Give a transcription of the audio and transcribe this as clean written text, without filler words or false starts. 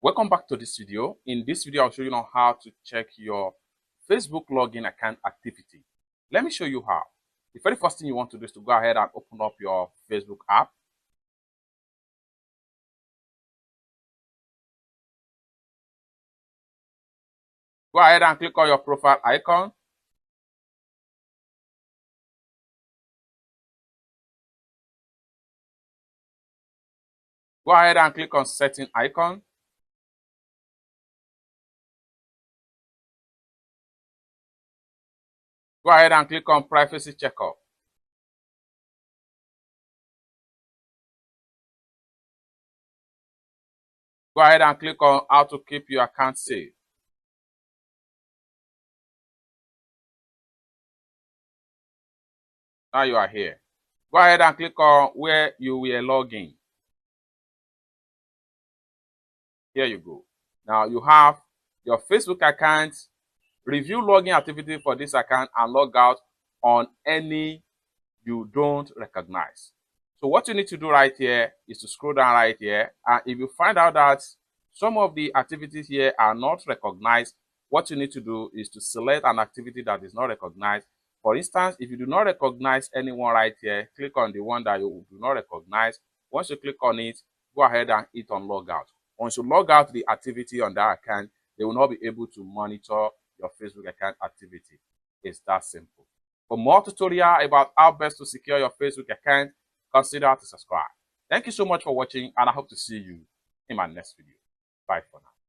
Welcome back to this video. In this video, I'll show you how to check your Facebook login account activity. Let me show you how. The very first thing you want to do is to go ahead and open up your Facebook app. Go ahead and click on your profile icon. Go ahead and click on setting icon. Go ahead and click on privacy checkup. Go ahead and click on how to keep your account safe. Now you are here. Go ahead and click on where you will log in. Here you go. Now you have your Facebook account, review login activity for this account, and log out on any you don't recognize. So what you need to do right here is to scroll down right here, and if you find out that some of the activities here are not recognized, what you need to do is to select an activity that is not recognized. For instance, if you do not recognize anyone right here, click on the one that you do not recognize. Once you click on it, go ahead and hit on log out. Once you log out the activity on that account, they will not be able to monitor your Facebook account activity. It's that simple. For more tutorial about how best to secure your Facebook account, consider to subscribe. Thank you so much for watching, and I hope to see you in my next video. Bye for now.